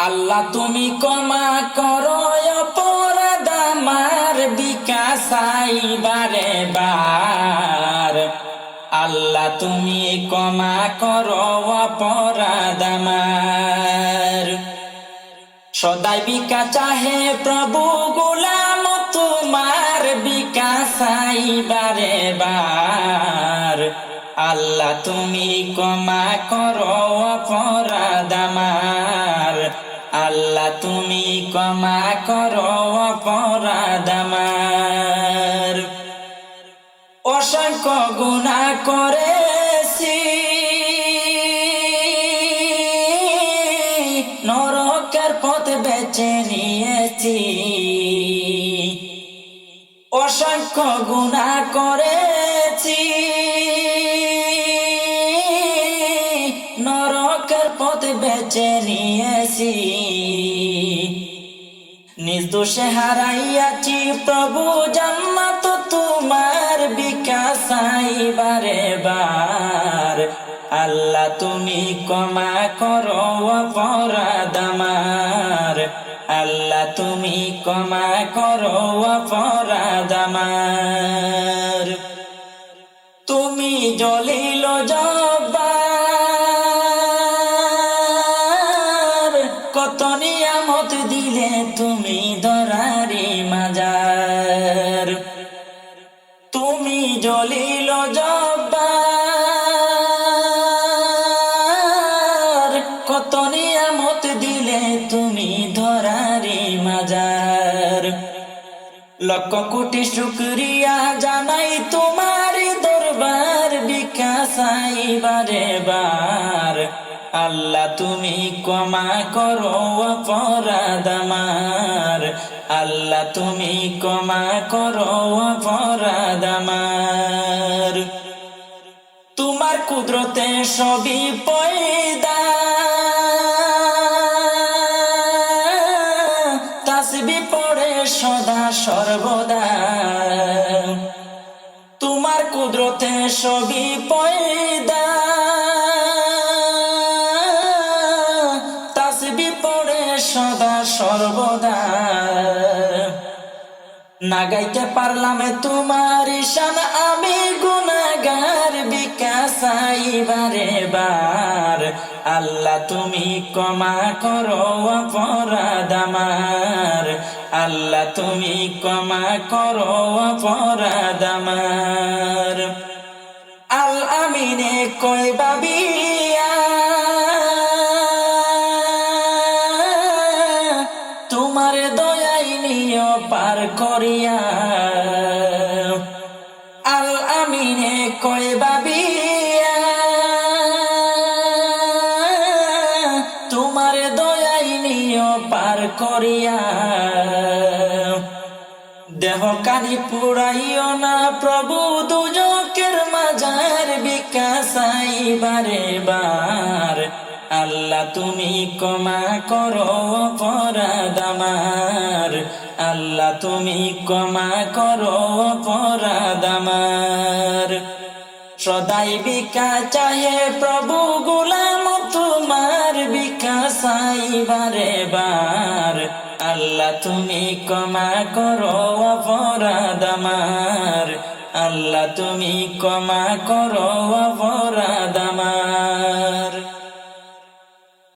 আল্লাহ তুমি ক্ষমা করো অপরাধ আমার বিকাশাই বারে বার। আল্লাহ তুমি ক্ষমা করো অপরাধ আমার। সদাই বিকা চাহে প্রভু গোলাম তোমার বিকাশাই বারে বার। আল্লাহ তুমি ক্ষমা করো অপরাধ আমার। আল্লাহ তুমি ক্ষমা করো অপরাধ আমার। অসংখ্য গুনাহ করেছি, নরকের পথ বেছে নিয়েছি। অসংখ্য গুনাহ করেছি, নরকের পথ বেছে নিয়েছি। নিজ দোষে হারাইয়াছি প্রভু জান্নাত তোমার বিকাশাই বারে বার। আল্লাহ তুমি ক্ষমা করো অপরাধ আমার। আল্লাহ তুমি ক্ষমা করো অপরাধ আমার। তুমি জলিল জব্বার, কত নিয়ামত দিলে তুমি ধরারি মাজার। তুমি জলিল জব্বার, কত নিয়ামত দিলে তুমি ধরারি মাজার। লক্ষ কোটি শুকরিয়া জানাই তোমার দরবার বিকাশাই বারে বার। আল্লাহ তুমি ক্ষমা করো অপরাধ আমার। আল্লাহ তুমি ক্ষমা করো অপরাধ আমার। তোমার কুদরতে সবই পয়দা, তাসবিহ পড়ে সদা সর্বদা। তোমার কুদরতে সবই পয়দা, তাসবিহ পড়ে সদা সর্বদা। না গাইতে পারলাম তোমার শান আমি গুনাহগার বিকাশাই বারে বার। আল্লাহ তুমি ক্ষমা করো অপরাধ আমার। আল্লাহ তুমি ক্ষমা করো অপরাধ আমার। আল আমিনে কই বাবিয়া, তোমার দয়াই নিও পার করিয়া। আল আমিনে কই বাবিয়া, তোমার দয়াই নিও পার করিয়া। দেহ কানি পুরাইও না প্রভু দুজকের মাজার বিকাশাই বারে বার। আল্লাহ তুমি ক্ষমা করো অপরাধ আমার। আল্লাহ তুমি ক্ষমা করো অপরাধ আমার। সদাই বিকা চাহে প্রভু গোলাম তোমার বিকাশাই বারে বার। আল্লাহ তুমি ক্ষমা করো অপরাধ আমার। আল্লাহ তুমি ক্ষমা করো অপরাধ আমার।